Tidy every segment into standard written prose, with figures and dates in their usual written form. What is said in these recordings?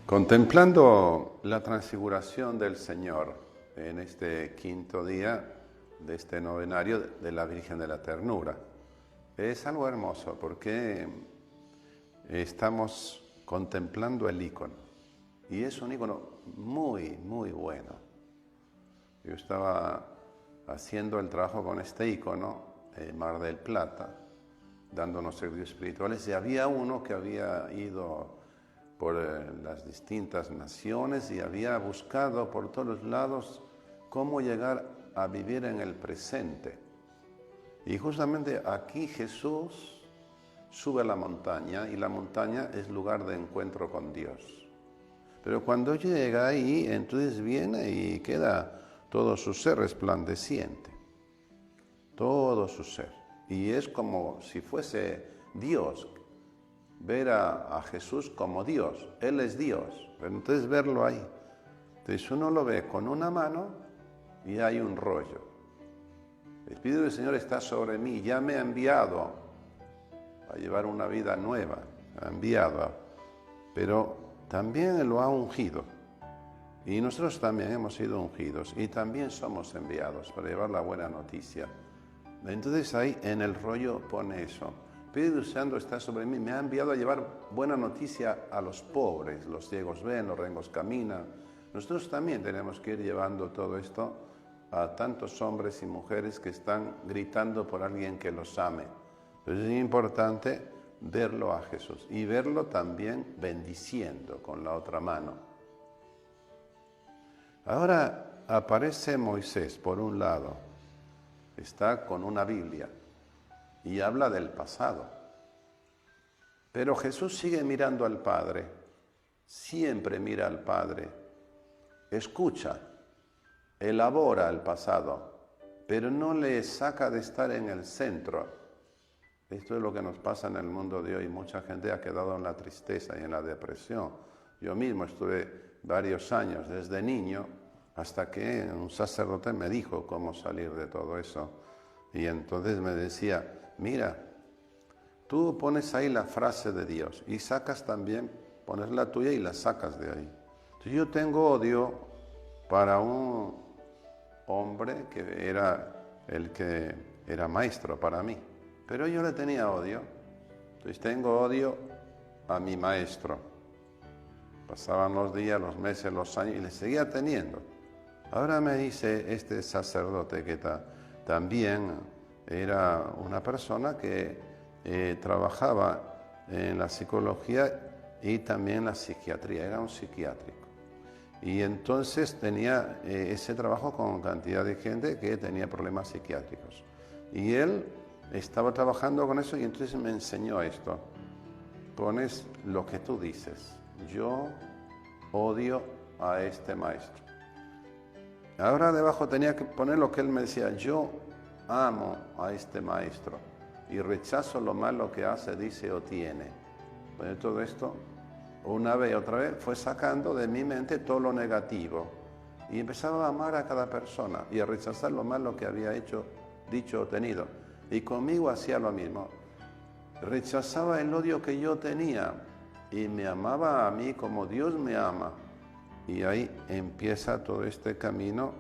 Contemplando la transfiguración del Señor en este quinto día de este novenario de la Virgen de la Ternura, es algo hermoso porque estamos contemplando el icono y es un icono muy, muy bueno. Yo estaba haciendo el trabajo con este icono en Mar del Plata, dándonos servicios espirituales, y había uno que había ido por las distintas naciones y había buscado por todos lados cómo llegar a vivir en el presente. Y justamente aquí Jesús sube a la montaña, y la montaña es lugar de encuentro con Dios. Pero cuando llega ahí, entonces viene y queda todo su ser resplandeciente, todo su ser. Y es como si fuese Dios. Ver a Jesús como Dios, Él es Dios, pero entonces verlo ahí. Entonces uno lo ve con una mano y hay un rollo. El Espíritu del Señor está sobre mí, ya me ha enviado a llevar una vida nueva, ha enviado, pero también lo ha ungido. Y nosotros también hemos sido ungidos y también somos enviados para llevar la buena noticia. Entonces ahí en el rollo pone eso. El Espíritu Santo está sobre mí, me ha enviado a llevar buena noticia a los pobres. Los ciegos ven, los rengos caminan. Nosotros también tenemos que ir llevando todo esto a tantos hombres y mujeres que están gritando por alguien que los ame. Entonces es importante verlo a Jesús y verlo también bendiciendo con la otra mano. Ahora aparece Moisés por un lado, está con una Biblia y habla del pasado. Pero Jesús sigue mirando al Padre, siempre mira al Padre, escucha, elabora el pasado, pero no le saca de estar en el centro. Esto es lo que nos pasa en el mundo de hoy. Mucha gente ha quedado en la tristeza y en la depresión. Yo mismo estuve varios años, desde niño, hasta que un sacerdote me dijo cómo salir de todo eso. Y entonces me decía, mira, tú pones ahí la frase de Dios y sacas también, pones la tuya y la sacas de ahí. Entonces yo tengo odio para un hombre que era el que era maestro para mí, pero yo le tenía odio. Entonces tengo odio a mi maestro. Pasaban los días, los meses, los años y le seguía teniendo. Ahora me dice este sacerdote que también era una persona que trabajaba en la psicología y también en la psiquiatría, era un psiquiátrico. Y entonces tenía ese trabajo con cantidad de gente que tenía problemas psiquiátricos. Y él estaba trabajando con eso y entonces me enseñó esto. Pones lo que tú dices. Yo odio a este maestro. Ahora debajo tenía que poner lo que él me decía. Yo amo a este maestro y rechazo lo malo que hace, dice o tiene. Bueno, todo esto, una vez y otra vez, fue sacando de mi mente todo lo negativo y empezaba a amar a cada persona y a rechazar lo malo que había hecho, dicho o tenido. Y conmigo hacía lo mismo. Rechazaba el odio que yo tenía y me amaba a mí como Dios me ama. Y ahí empieza todo este camino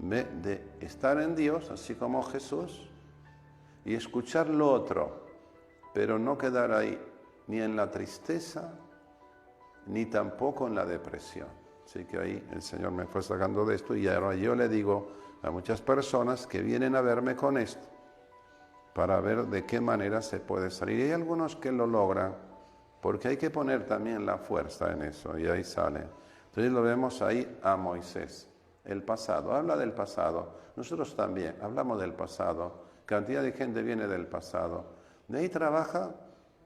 de estar en Dios, así como Jesús, y escuchar lo otro, pero no quedar ahí ni en la tristeza, ni tampoco en la depresión. Así que ahí el Señor me fue sacando de esto y ahora yo le digo a muchas personas que vienen a verme con esto, para ver de qué manera se puede salir. Y hay algunos que lo logran, porque hay que poner también la fuerza en eso, y ahí sale. Entonces lo vemos ahí a Moisés, el pasado, habla del pasado. Nosotros también hablamos del pasado, cantidad de gente viene del pasado. De ahí trabaja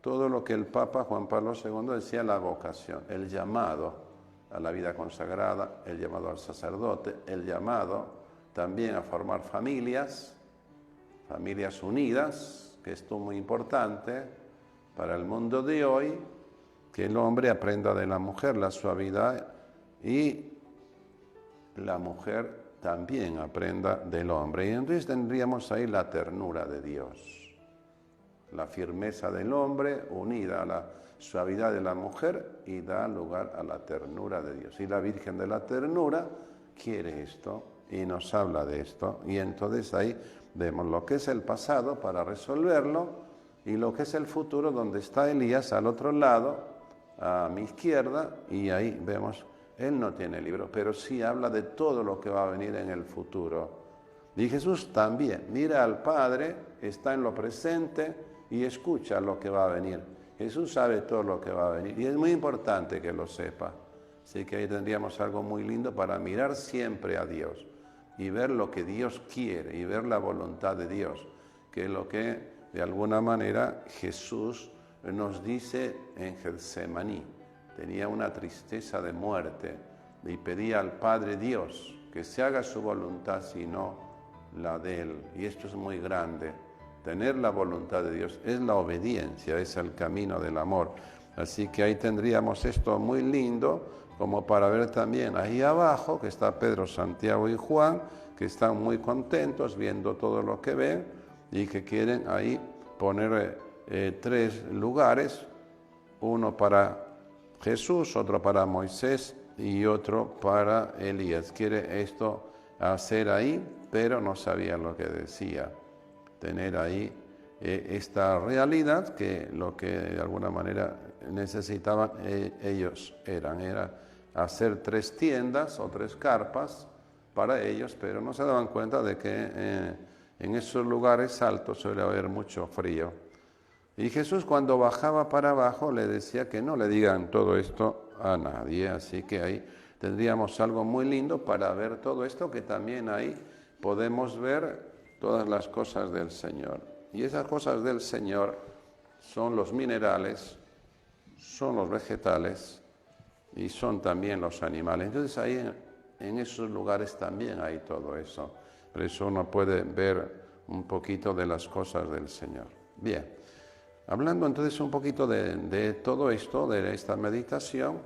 todo lo que el Papa Juan Pablo II decía, la vocación, el llamado a la vida consagrada, el llamado al sacerdote, el llamado también a formar familias unidas, que esto es muy importante para el mundo de hoy, que el hombre aprenda de la mujer la suavidad y la mujer también aprenda del hombre. Y entonces tendríamos ahí la ternura de Dios. la firmeza del hombre unida a la suavidad de la mujer y da lugar a la ternura de Dios. Y la Virgen de la Ternura quiere esto y nos habla de esto. Y entonces ahí vemos lo que es el pasado para resolverlo y lo que es el futuro, donde está Elías al otro lado, a mi izquierda, y ahí vemos, él no tiene libro, pero sí habla de todo lo que va a venir en el futuro. Y Jesús también mira al Padre, está en lo presente y escucha lo que va a venir. Jesús sabe todo lo que va a venir y es muy importante que lo sepa. Así que ahí tendríamos algo muy lindo para mirar siempre a Dios y ver lo que Dios quiere y ver la voluntad de Dios, que es lo que de alguna manera Jesús nos dice en Getsemaní. Tenía una tristeza de muerte y pedía al Padre Dios que se haga su voluntad, sino la de Él. Y esto es muy grande. Tener la voluntad de Dios es la obediencia, es el camino del amor. Así que ahí tendríamos esto muy lindo, como para ver también ahí abajo, que está Pedro, Santiago y Juan, que están muy contentos viendo todo lo que ven y que quieren ahí poner 3 lugares, uno para Jesús, otro para Moisés y otro para Elías. Quiere esto hacer ahí, pero no sabía lo que decía. Tener ahí esta realidad, que lo que de alguna manera necesitaban ellos era hacer 3 tiendas o 3 carpas para ellos, pero no se daban cuenta de que en esos lugares altos suele haber mucho frío. Y Jesús, cuando bajaba para abajo, le decía que no le digan todo esto a nadie. Así que ahí tendríamos algo muy lindo para ver todo esto, que también ahí podemos ver todas las cosas del Señor. Y esas cosas del Señor son los minerales, son los vegetales y son también los animales. Entonces ahí en esos lugares también hay todo eso. Por eso uno puede ver un poquito de las cosas del Señor. Bien, hablando entonces un poquito de todo esto, de esta meditación,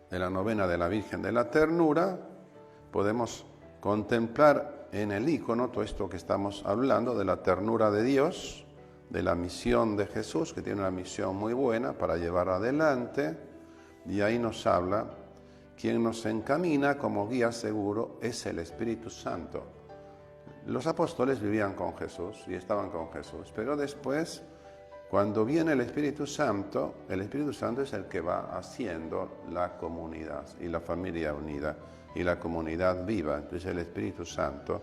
de la novena de la Virgen de la Ternura, podemos contemplar en el icono todo esto que estamos hablando de la ternura de Dios, de la misión de Jesús, que tiene una misión muy buena para llevar adelante, y ahí nos habla, quien nos encamina como guía seguro es el Espíritu Santo. Los apóstoles vivían con Jesús y estaban con Jesús, pero después, cuando viene el Espíritu Santo es el que va haciendo la comunidad y la familia unida y la comunidad viva. Entonces el Espíritu Santo,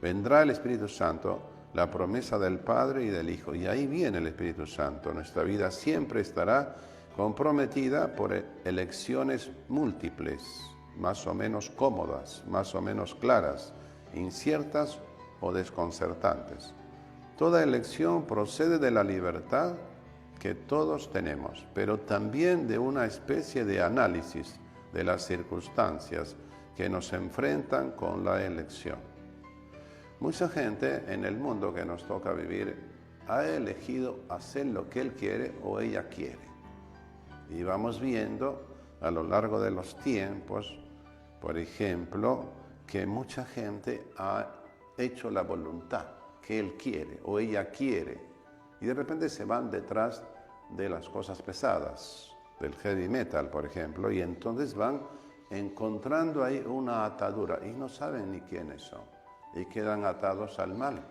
vendrá el Espíritu Santo, la promesa del Padre y del Hijo, y ahí viene el Espíritu Santo. Nuestra vida siempre estará comprometida por elecciones múltiples, más o menos cómodas, más o menos claras, inciertas o desconcertantes. Toda elección procede de la libertad que todos tenemos, pero también de una especie de análisis de las circunstancias que nos enfrentan con la elección. Mucha gente en el mundo que nos toca vivir ha elegido hacer lo que él quiere o ella quiere. Y vamos viendo a lo largo de los tiempos, por ejemplo, que mucha gente ha hecho la voluntad que él quiere o ella quiere, y de repente se van detrás de las cosas pesadas, del heavy metal, por ejemplo, y entonces van encontrando ahí una atadura y no saben ni quiénes son y quedan atados al mal.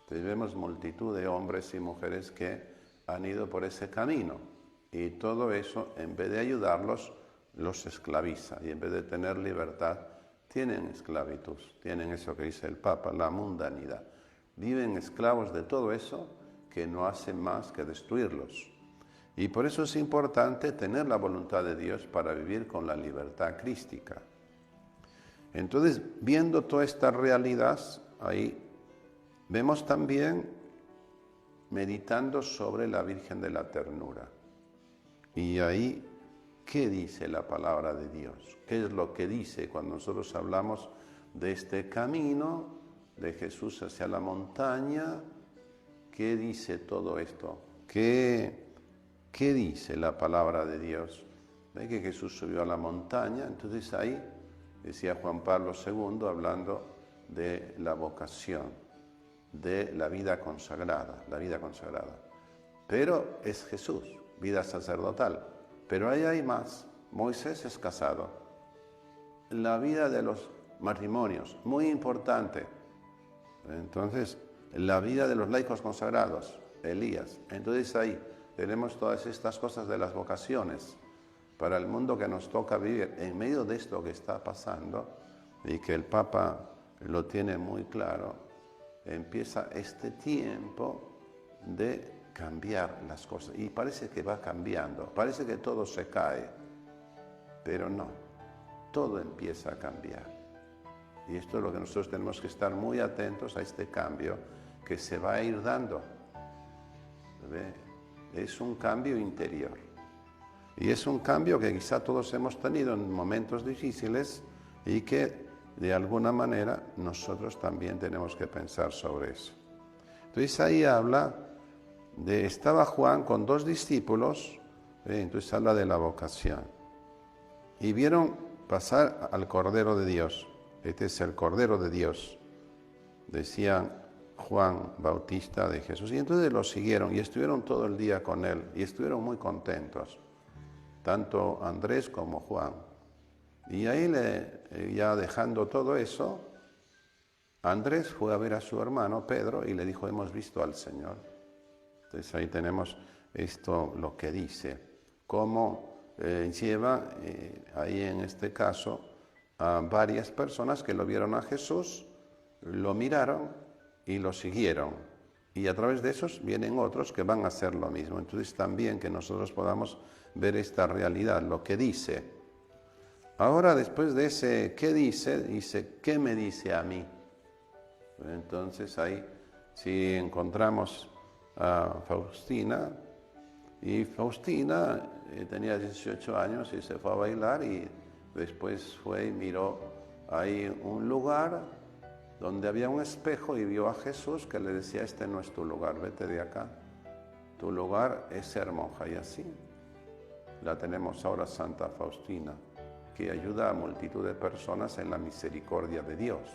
Entonces vemos multitud de hombres y mujeres que han ido por ese camino y todo eso, en vez de ayudarlos, los esclaviza, y en vez de tener libertad, tienen esclavitud, tienen eso que dice el Papa, la mundanidad. Viven esclavos de todo eso que no hace más que destruirlos. Y por eso es importante tener la voluntad de Dios para vivir con la libertad crística. Entonces, viendo toda esta realidad, ahí vemos también meditando sobre la Virgen de la Ternura. Y ahí, ¿qué dice la palabra de Dios? ¿Qué es lo que dice cuando nosotros hablamos de este camino de Jesús hacia la montaña? ¿Qué dice todo esto? ¿Qué dice la palabra de Dios? ¿Ve que Jesús subió a la montaña? Entonces ahí decía Juan Pablo II hablando de la vocación. de la vida consagrada, la vida consagrada. Pero es Jesús, vida sacerdotal. Pero ahí hay más. Moisés es casado. La vida de los matrimonios, muy importante. Entonces, la vida de los laicos consagrados, Elías. Entonces ahí tenemos todas estas cosas de las vocaciones para el mundo que nos toca vivir. En medio de esto que está pasando, y que el Papa lo tiene muy claro, empieza este tiempo de cambiar las cosas. Y parece que va cambiando, parece que todo se cae, pero no, todo empieza a cambiar. Y esto es lo que nosotros tenemos que estar muy atentos a este cambio que se va a ir dando. ¿Ve? Es un cambio interior. Y es un cambio que quizá todos hemos tenido en momentos difíciles y que de alguna manera nosotros también tenemos que pensar sobre eso. Entonces ahí habla estaba Juan con 2 discípulos, entonces habla de la vocación. Y vieron pasar al Cordero de Dios. Este es el Cordero de Dios, decían Juan Bautista de Jesús. Y entonces lo siguieron y estuvieron todo el día con él y estuvieron muy contentos, tanto Andrés como Juan. Y ahí, ya dejando todo eso, Andrés fue a ver a su hermano Pedro y le dijo, hemos visto al Señor. Entonces ahí tenemos esto, lo que dice, cómo lleva ahí en este caso a varias personas que lo vieron a Jesús, lo miraron y lo siguieron. Y a través de esos vienen otros que van a hacer lo mismo. Entonces también que nosotros podamos ver esta realidad, lo que dice. Ahora después de ese ¿qué dice? Dice, ¿qué me dice a mí? Entonces ahí si encontramos a Faustina, y Faustina tenía 18 años y se fue a bailar y después fue y miró ahí un lugar donde había un espejo y vio a Jesús que le decía, este no es tu lugar, vete de acá, tu lugar es ser monja. Y así la tenemos ahora Santa Faustina, que ayuda a multitud de personas en la misericordia de Dios.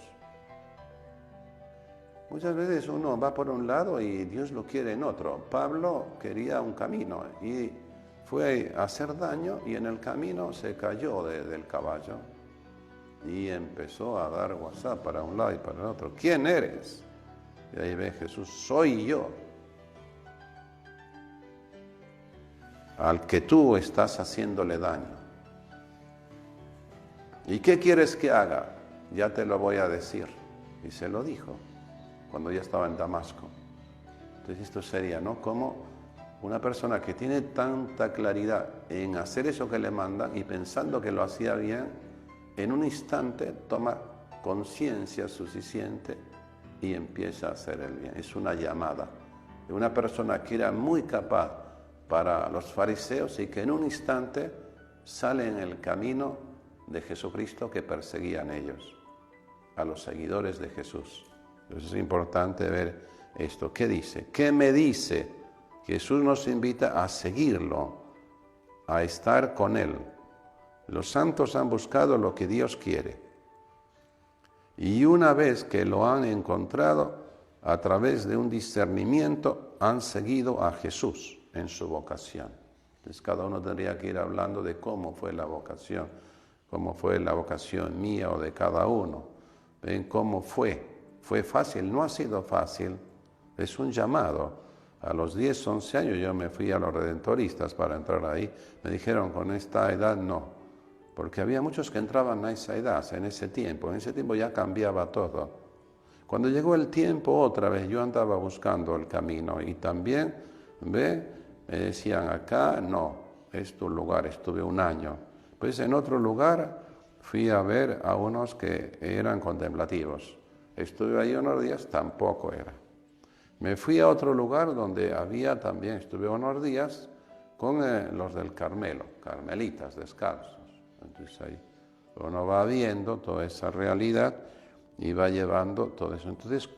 Muchas veces uno va por un lado y Dios lo quiere en otro. Pablo quería un camino y fue a hacer daño y en el camino se cayó del caballo y empezó a dar WhatsApp para un lado y para el otro. ¿Quién eres? Y ahí ve Jesús, soy yo, al que tú estás haciéndole daño. ¿Y qué quieres que haga? Ya te lo voy a decir. Y se lo dijo cuando ya estaba en Damasco. Entonces esto sería, ¿no? Como una persona que tiene tanta claridad en hacer eso que le mandan y pensando que lo hacía bien, en un instante toma conciencia suficiente y empieza a hacer el bien. Es una llamada de una persona que era muy capaz para los fariseos y que en un instante sale en el camino de Jesucristo que perseguían ellos, a los seguidores de Jesús. Entonces es importante ver esto. ¿Qué dice? ¿Qué me dice? Jesús nos invita a seguirlo, a estar con Él. Los santos han buscado lo que Dios quiere. Y una vez que lo han encontrado, a través de un discernimiento, han seguido a Jesús en su vocación. Entonces cada uno tendría que ir hablando de cómo fue la vocación mía o de cada uno. ¿Ven cómo fue? ¿Fue fácil? No ha sido fácil. Es un llamado. A los 10, 11 años yo me fui a los redentoristas para entrar ahí. Me dijeron, con esta edad no. Porque había muchos que entraban a esa edad, en ese tiempo. En ese tiempo ya cambiaba todo. Cuando llegó el tiempo, otra vez yo andaba buscando el camino. Y también, me decían, acá no, es tu lugar. Estuve un año. Pues en otro lugar fui a ver a unos que eran contemplativos. Estuve ahí unos días, tampoco era. Me fui a otro lugar donde había también, estuve unos días con los del Carmelo, carmelitas descalzos. Entonces ahí uno va viendo toda esa realidad y va llevando todo eso. Entonces,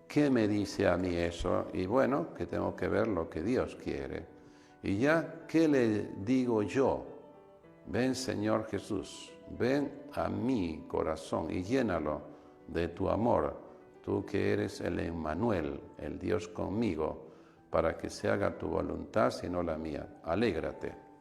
¿qué me dice a mí eso? Y bueno, que tengo que ver lo que Dios quiere. Y ya, ¿qué le digo yo? Ven, Señor Jesús, ven a mi corazón y llénalo de tu amor, tú que eres el Emmanuel, el Dios conmigo, para que se haga tu voluntad, sino la mía. Alégrate.